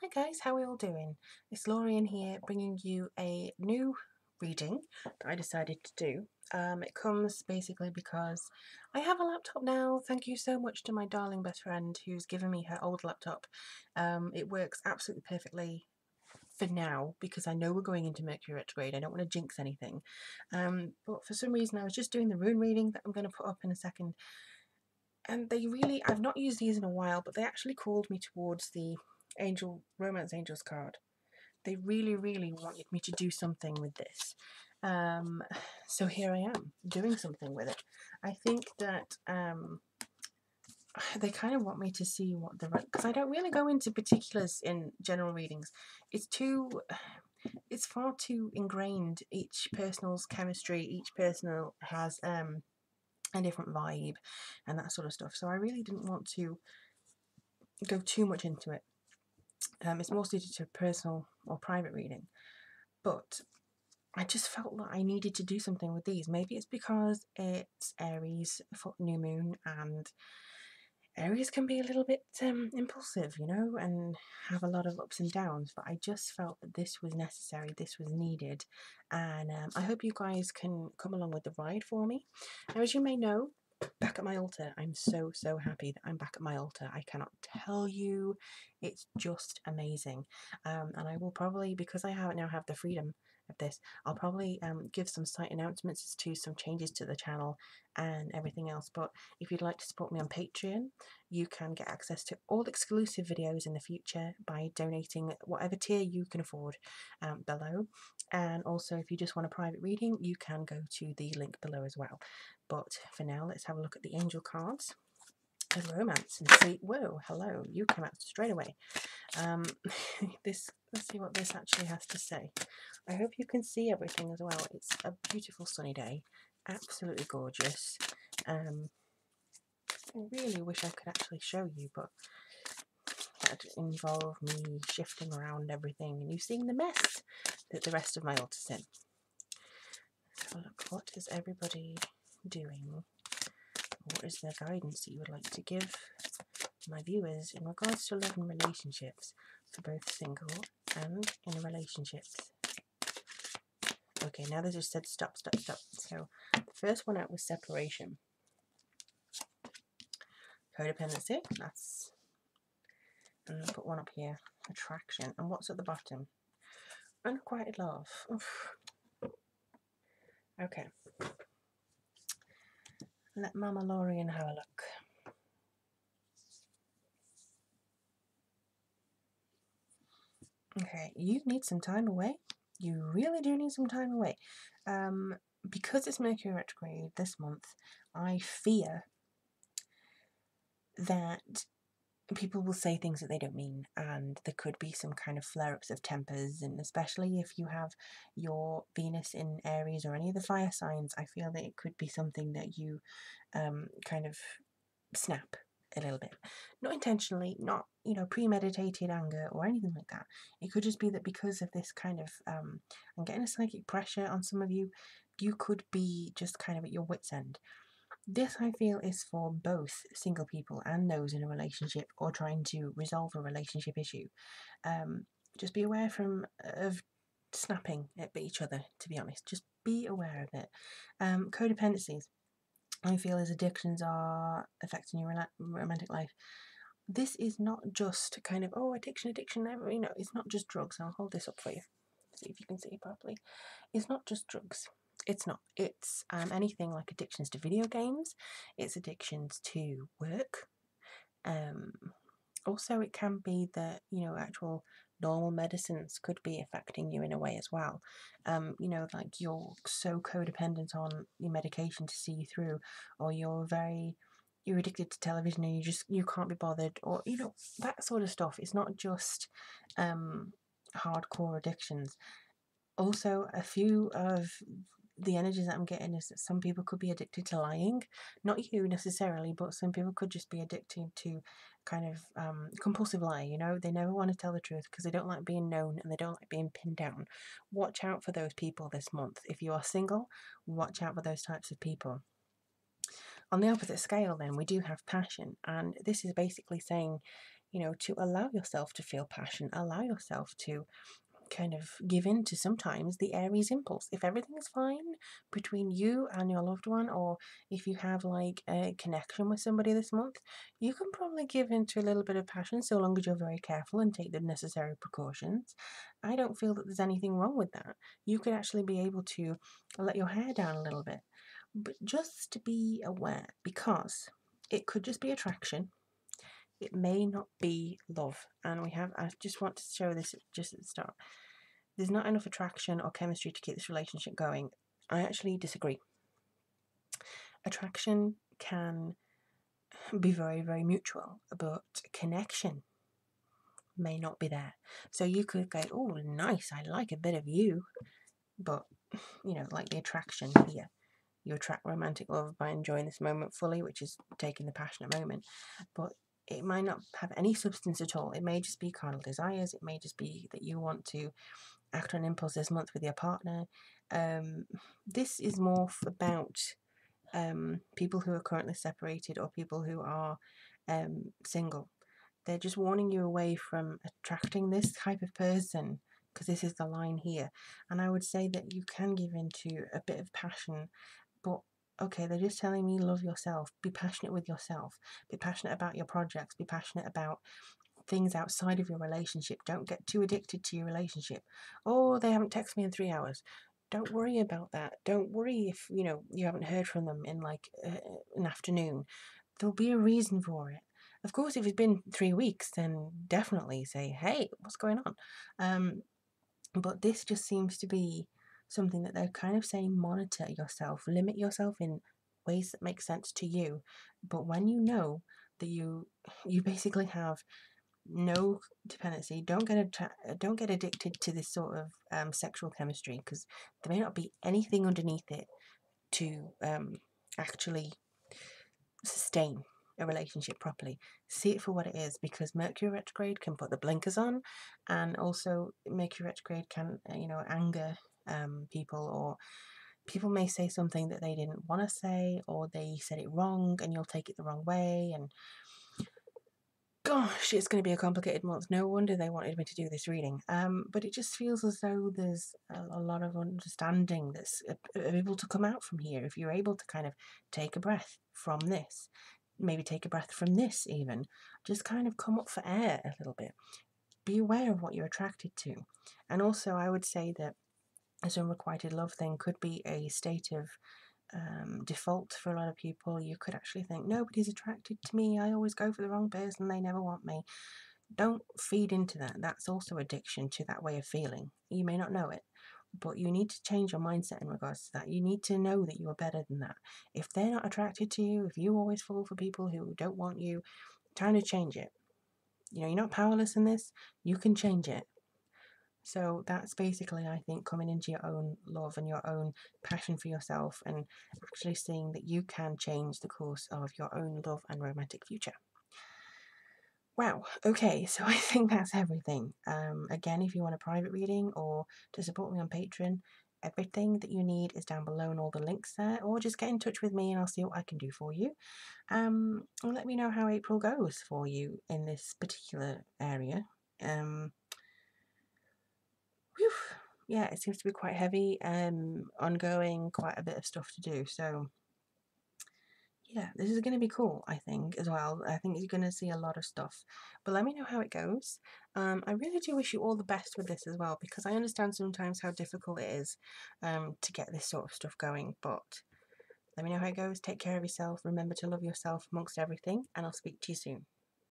Hi guys, how are we all doing? It's Lorien here, bringing you a new reading that I decided to do. It comes basically because I have a laptop now. Thank you so much to my darling best friend who's given me her old laptop. It works absolutely perfectly for now because I know we're going into Mercury retrograde. I don't want to jinx anything. But for some reason I was just doing the rune reading that I'm going to put up in a second. And I've not used these in a while, but they actually called me towards the Romance Angels card. They really, really wanted me to do something with this. So here I am, doing something with it. I think that they kind of want me to see what because I don't really go into particulars in general readings. It's far too ingrained. Each personal's chemistry, each personal has a different vibe and that sort of stuff. So I really didn't want to go too much into it. It's more suited to personal or private reading, but I just felt that I needed to do something with these. Maybe it's because it's Aries new moon, and Aries can be a little bit impulsive, you know, and have a lot of ups and downs. But I just felt that this was necessary, this was needed, and I hope you guys can come along with the ride for me. Now, as you may know, back at my altar, I'm so happy that I'm back at my altar. I cannot tell you, it's just amazing. And I will probably, because I now have the freedom of this, I'll probably give some site announcements as to some changes to the channel and everything else. But if you'd like to support me on Patreon, you can get access to all exclusive videos in the future by donating whatever tier you can afford below. And also, if you just want a private reading, you can go to the link below as well. But for now, let's have a look at the angel cards of romance and see. Whoa, hello, you come out straight away. Let's see what this actually has to say. I hope you can see everything as well. It's a beautiful sunny day, absolutely gorgeous. I really wish I could actually show you, but that'd involve me shifting around everything and you seeing the mess that the rest of my altar's in. So look, what is everybody doing? What is the guidance that you would like to give my viewers in regards to love and relationships for both single and in relationships? Okay, now they just said stop. So the first one out was separation. Codependency, that's, and I'll put one up here, attraction. And what's at the bottom? Unrequited love. Oof. Okay. Let Mama Lorien have a look. Okay, you need some time away. You really do need some time away. Because it's Mercury retrograde this month, I fear that people will say things that they don't mean, and there could be some kind of flare-ups of tempers, and especially if you have your Venus in Aries or any of the fire signs, I feel that it could be something that you kind of snap a little bit. Not intentionally, not, you know, premeditated anger or anything like that. It could just be that because of this kind of I'm getting a psychic pressure on some of you, you could be just kind of at your wit's end. This, I feel, is for both single people and those in a relationship or trying to resolve a relationship issue. Just be aware of snapping at each other, to be honest. Just be aware of it. Codependencies, I feel, as addictions are affecting your romantic life. This is not just kind of, oh, addiction, you know, it's not just drugs. I'll hold this up for you, see if you can see it properly. It's not just drugs. It's not. It's anything like addictions to video games. It's addictions to work. Also, it can be that, you know, actual normal medicines could be affecting you in a way as well. You know, like you're so codependent on your medication to see you through, or you're addicted to television and you can't be bothered, or, you know, that sort of stuff. It's not just hardcore addictions. Also, a few of the energies that I'm getting is that some people could be addicted to lying. Not you necessarily, but some people could just be addicted to kind of compulsive lie, you know. They never want to tell the truth because they don't like being known and they don't like being pinned down. Watch out for those people this month. If you are single, watch out for those types of people. On the opposite scale then, we do have passion, and this is basically saying you know, to allow yourself to feel passion, allow yourself to kind of give in to sometimes the Aries impulse. If everything's fine between you and your loved one, or if you have like a connection with somebody this month, you can probably give in to a little bit of passion so long as you're very careful and take the necessary precautions. I don't feel that there's anything wrong with that. You could actually be able to let your hair down a little bit, but just to be aware, because it could just be attraction. It may not be love. And I just want to show this just at the start. There's not enough attraction or chemistry to keep this relationship going. I actually disagree. Attraction can be very, very mutual, but connection may not be there. So you could go, oh, nice, I like a bit of you, but, you know, like the attraction here. You attract romantic love by enjoying this moment fully, which is taking the passionate moment, but it might not have any substance at all. It may just be carnal desires. It may just be that you want to act on impulse this month with your partner. This is more about people who are currently separated or people who are single. They're just warning you away from attracting this type of person, because this is the line here. And I would say that you can give into a bit of passion, but okay, they're just telling me love yourself, be passionate with yourself, be passionate about your projects, be passionate about things outside of your relationship. Don't get too addicted to your relationship. Oh, they haven't texted me in 3 hours. Don't worry about that. Don't worry if, you know, you haven't heard from them in like an afternoon. There'll be a reason for it. Of course, if it's been 3 weeks, then definitely say, hey, what's going on? But this just seems to be something that they're kind of saying, monitor yourself, limit yourself in ways that make sense to you. But when you know that you basically have no dependency, don't get addicted to this sort of sexual chemistry, because there may not be anything underneath it to actually sustain a relationship properly. See it for what it is, because Mercury retrograde can put the blinkers on, and also Mercury retrograde can anger people, or people may say something that they didn't want to say, or they said it wrong and you'll take it the wrong way. And gosh, it's going to be a complicated month. No wonder they wanted me to do this reading. But it just feels as though there's a lot of understanding that's able to come out from here. If you're able to kind of take a breath from this, maybe take a breath from this even, just kind of come up for air a little bit. Be aware of what you're attracted to. And also, I would say that this unrequited love thing could be a state of default for a lot of people. You could actually think, nobody's attracted to me, I always go for the wrong person, they never want me. Don't feed into that. That's also addiction to that way of feeling. You may not know it, but you need to change your mindset in regards to that. You need to know that you are better than that. If they're not attracted to you, if you always fall for people who don't want you, time to change it. You know, you're not powerless in this. You can change it. So that's basically, I think, coming into your own love and your own passion for yourself, and actually seeing that you can change the course of your own love and romantic future. Wow, okay, so I think that's everything. Again, if you want a private reading or to support me on Patreon, everything that you need is down below and all the links there, or just get in touch with me and I'll see what I can do for you. And let me know how April goes for you in this particular area. Whew, yeah, it seems to be quite heavy, ongoing, quite a bit of stuff to do. So yeah, this is going to be cool, I think, as well. I think you're going to see a lot of stuff. But let me know how it goes. I really do wish you all the best with this as well, because I understand sometimes how difficult it is to get this sort of stuff going. But let me know how it goes. Take care of yourself. Remember to love yourself amongst everything, and I'll speak to you soon.